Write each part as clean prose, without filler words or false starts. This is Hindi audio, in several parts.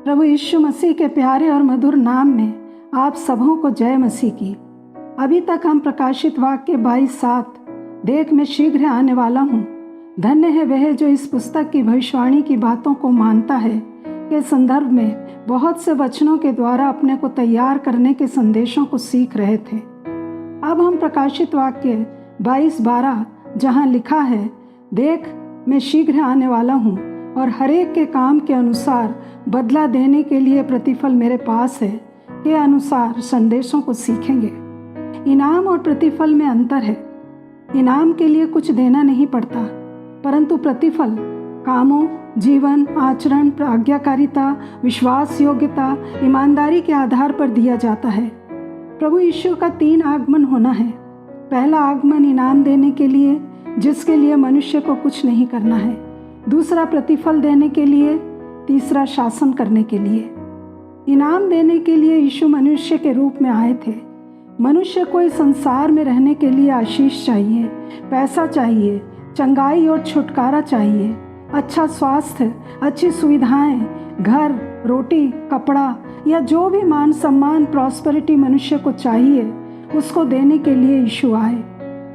प्रभु यीशु मसीह के प्यारे और मधुर नाम में आप सबों को जय मसीह की। अभी तक हम प्रकाशित वाक्य 22:7 देख मैं शीघ्र आने वाला हूँ, धन्य है वह जो इस पुस्तक की भविष्यवाणी की बातों को मानता है के संदर्भ में बहुत से वचनों के द्वारा अपने को तैयार करने के संदेशों को सीख रहे थे। अब हम प्रकाशित वाक्य 22:12 जहाँ लिखा है, देख मैं शीघ्र आने वाला हूँ और हरेक के काम के अनुसार बदला देने के लिए प्रतिफल मेरे पास है, के अनुसार संदेशों को सीखेंगे। इनाम और प्रतिफल में अंतर है। इनाम के लिए कुछ देना नहीं पड़ता, परंतु प्रतिफल कामों, जीवन, आचरण, आज्ञाकारिता, विश्वास योग्यता, ईमानदारी के आधार पर दिया जाता है। प्रभु यीशु का 3 आगमन होना है। पहला आगमन इनाम देने के लिए, जिसके लिए मनुष्य को कुछ नहीं करना है। दूसरा प्रतिफल देने के लिए, तीसरा शासन करने के लिए। इनाम देने के लिए यीशु मनुष्य के रूप में आए थे। मनुष्य को इस संसार में रहने के लिए आशीष चाहिए, पैसा चाहिए, चंगाई और छुटकारा चाहिए, अच्छा स्वास्थ्य, अच्छी सुविधाएं, घर, रोटी, कपड़ा या जो भी मान सम्मान, प्रॉस्पेरिटी मनुष्य को चाहिए, उसको देने के लिए यीशु आए।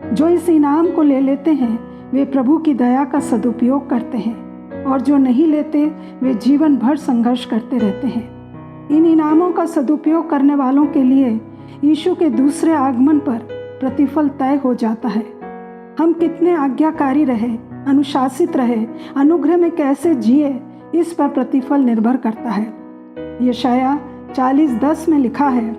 जो इस इनाम को ले लेते हैं वे प्रभु की दया का सदुपयोग करते हैं, और जो नहीं लेते वे जीवन भर संघर्ष करते रहते हैं। इन इनामों का सदुपयोग करने वालों के लिए यीशु के दूसरे आगमन पर प्रतिफल तय हो जाता है। हम कितने आज्ञाकारी रहे, अनुशासित रहे, अनुग्रह में कैसे जिए, इस पर प्रतिफल निर्भर करता है। यशाया 40:10 में लिखा है,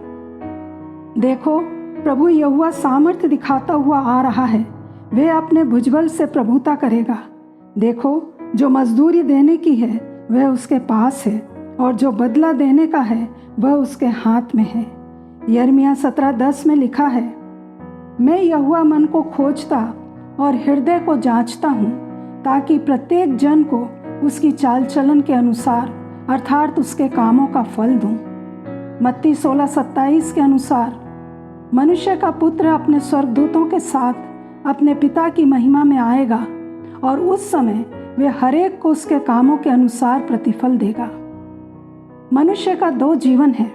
देखो प्रभु यहोवा सामर्थ्य दिखाता हुआ आ रहा है, वह अपने भुजबल से प्रभुता करेगा। देखो जो मजदूरी देने की है वह उसके पास है, और जो बदला देने का है वह उसके हाथ में है। यिर्मयाह 17:10 में लिखा है, मैं यहोवा मन को खोजता और हृदय को जांचता हूँ, ताकि प्रत्येक जन को उसकी चाल चलन के अनुसार अर्थात उसके कामों का फल दूँ। मत्ती 16:27 के अनुसार मनुष्य का पुत्र अपने स्वर्गदूतों के साथ अपने पिता की महिमा में आएगा, और उस समय वे हरेक को उसके कामों के अनुसार प्रतिफल देगा। मनुष्य का 2 जीवन है,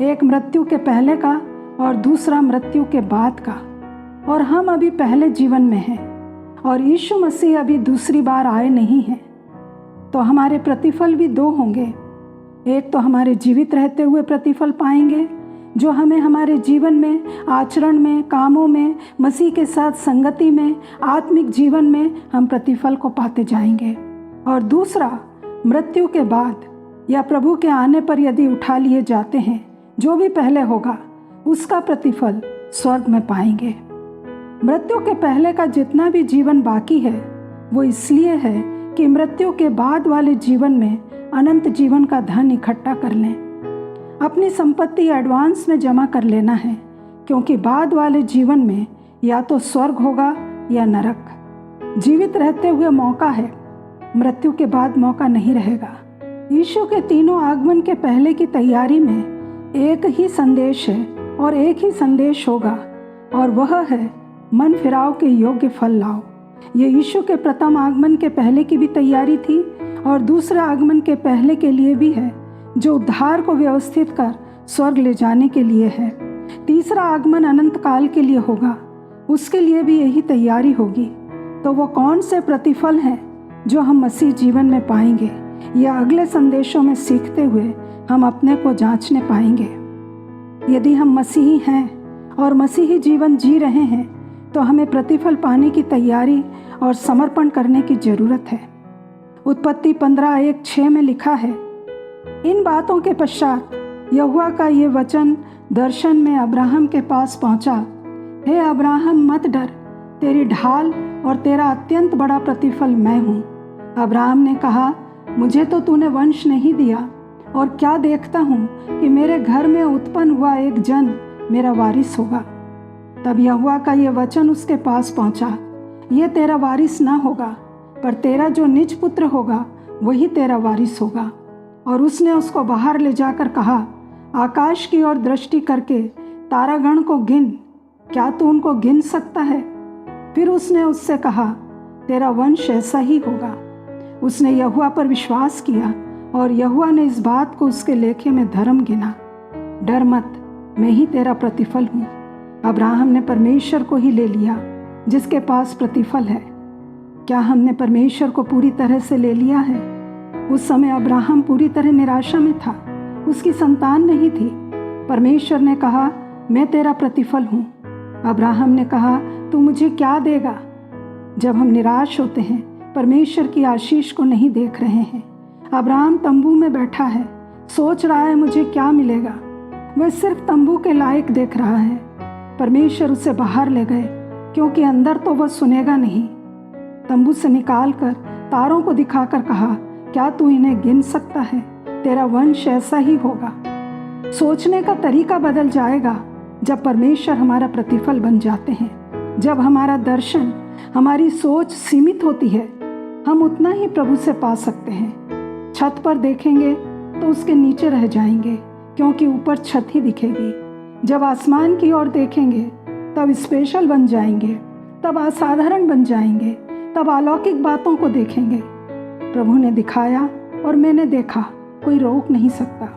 एक मृत्यु के पहले का और दूसरा मृत्यु के बाद का, और हम अभी पहले जीवन में हैं और यीशु मसीह अभी दूसरी बार आए नहीं हैं। तो हमारे प्रतिफल भी 2 होंगे। एक तो हमारे जीवित रहते हुए प्रतिफल पाएंगे, जो हमें हमारे जीवन में, आचरण में, कामों में, मसीह के साथ संगति में, आत्मिक जीवन में हम प्रतिफल को पाते जाएंगे। और दूसरा मृत्यु के बाद या प्रभु के आने पर यदि उठा लिए जाते हैं, जो भी पहले होगा उसका प्रतिफल स्वर्ग में पाएंगे। मृत्यु के पहले का जितना भी जीवन बाकी है वो इसलिए है कि मृत्यु के बाद वाले जीवन में अनंत जीवन का धन इकट्ठा कर लें। अपनी संपत्ति एडवांस में जमा कर लेना है, क्योंकि बाद वाले जीवन में या तो स्वर्ग होगा या नरक। जीवित रहते हुए मौका है, मृत्यु के बाद मौका नहीं रहेगा। यीशु के 3 आगमन के पहले की तैयारी में एक ही संदेश है और एक ही संदेश होगा, और वह है मन फिराव के योग्य फल लाओ। ये यीशु के प्रथम आगमन के पहले की भी तैयारी थी और दूसरे आगमन के पहले के लिए भी है, जो उद्धार को व्यवस्थित कर स्वर्ग ले जाने के लिए है। तीसरा आगमन अनंत काल के लिए होगा, उसके लिए भी यही तैयारी होगी। तो वो कौन से प्रतिफल हैं जो हम मसीह जीवन में पाएंगे, या अगले संदेशों में सीखते हुए हम अपने को जांचने पाएंगे। यदि हम मसीही हैं और मसीही जीवन जी रहे हैं, तो हमें प्रतिफल पाने की तैयारी और समर्पण करने की जरूरत है। उत्पत्ति 15:1-6 में लिखा है, इन बातों के पश्चात यहोवा का ये वचन दर्शन में अब्राहम के पास पहुंचा, हे अब्राहम मत डर, तेरी ढाल और तेरा अत्यंत बड़ा प्रतिफल मैं हूँ। अब्राहम ने कहा, मुझे तो तूने वंश नहीं दिया, और क्या देखता हूँ कि मेरे घर में उत्पन्न हुआ एक जन मेरा वारिस होगा। तब यहोवा का ये वचन उसके पास पहुंचा, ये तेरा वारिस ना होगा, पर तेरा जो निज पुत्र होगा वही तेरा वारिस होगा। और उसने उसको बाहर ले जाकर कहा, आकाश की ओर दृष्टि करके तारागण को गिन, क्या तू उनको गिन सकता है? फिर उसने उससे कहा, तेरा वंश ऐसा ही होगा। उसने यहोवा पर विश्वास किया और यहोवा ने इस बात को उसके लेखे में धर्म गिना। डर मत, मैं ही तेरा प्रतिफल हूँ। अब्राहम ने परमेश्वर को ही ले लिया जिसके पास प्रतिफल है। क्या हमने परमेश्वर को पूरी तरह से ले लिया है? उस समय अब्राहम पूरी तरह निराशा में था, उसकी संतान नहीं थी। परमेश्वर ने कहा, मैं तेरा प्रतिफल हूँ। अब्राहम ने कहा, तू मुझे क्या देगा? जब हम निराश होते हैं, परमेश्वर की आशीष को नहीं देख रहे हैं। अब्राहम तंबू में बैठा है, सोच रहा है मुझे क्या मिलेगा। वह सिर्फ तंबू के लायक देख रहा है। परमेश्वर उसे बाहर ले गए क्योंकि अंदर तो वह सुनेगा नहीं। तंबू से निकालकर तारों को दिखाकर कहा, क्या तू इन्हें गिन सकता है? तेरा वंश ऐसा ही होगा। सोचने का तरीका बदल जाएगा जब परमेश्वर हमारा प्रतिफल बन जाते हैं। जब हमारा दर्शन, हमारी सोच सीमित होती है, हम उतना ही प्रभु से पा सकते हैं। छत पर देखेंगे तो उसके नीचे रह जाएंगे क्योंकि ऊपर छत ही दिखेगी। जब आसमान की ओर देखेंगे तब स्पेशल बन जाएंगे, तब असाधारण बन जाएंगे, तब अलौकिक बातों को देखेंगे। प्रभु ने दिखाया और मैंने देखा, कोई रोक नहीं सकता।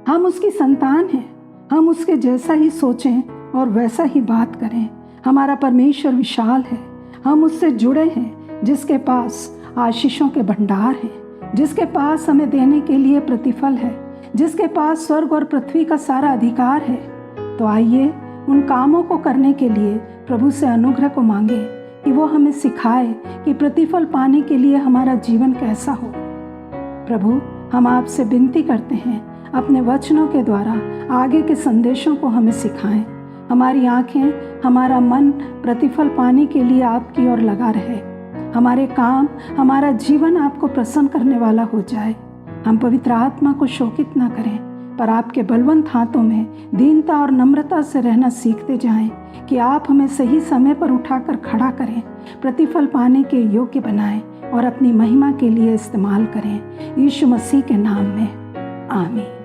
हम उसकी संतान हैं, हम उसके जैसा ही सोचें और वैसा ही बात करें। हमारा परमेश्वर विशाल है, हम उससे जुड़े हैं जिसके पास आशीषों के भंडार हैं, जिसके पास हमें देने के लिए प्रतिफल है, जिसके पास स्वर्ग और पृथ्वी का सारा अधिकार है। तो आइए उन कामों को करने के लिए प्रभु से अनुग्रह को मांगे कि वो हमें सिखाए कि प्रतिफल पाने के लिए हमारा जीवन कैसा हो। प्रभु, हम आपसे विनती करते हैं, अपने वचनों के द्वारा आगे के संदेशों को हमें सिखाएं। हमारी आंखें, हमारा मन प्रतिफल पाने के लिए आपकी ओर लगा रहे। हमारे काम, हमारा जीवन आपको प्रसन्न करने वाला हो जाए। हम पवित्र आत्मा को शोकित ना करें, पर आपके बलवंत हाथों में दीनता और नम्रता से रहना सीखते जाएं कि आप हमें सही समय पर उठाकर खड़ा करें, प्रतिफल पाने के योग्य बनाएं और अपनी महिमा के लिए इस्तेमाल करें। यीशु मसीह के नाम में आमीन।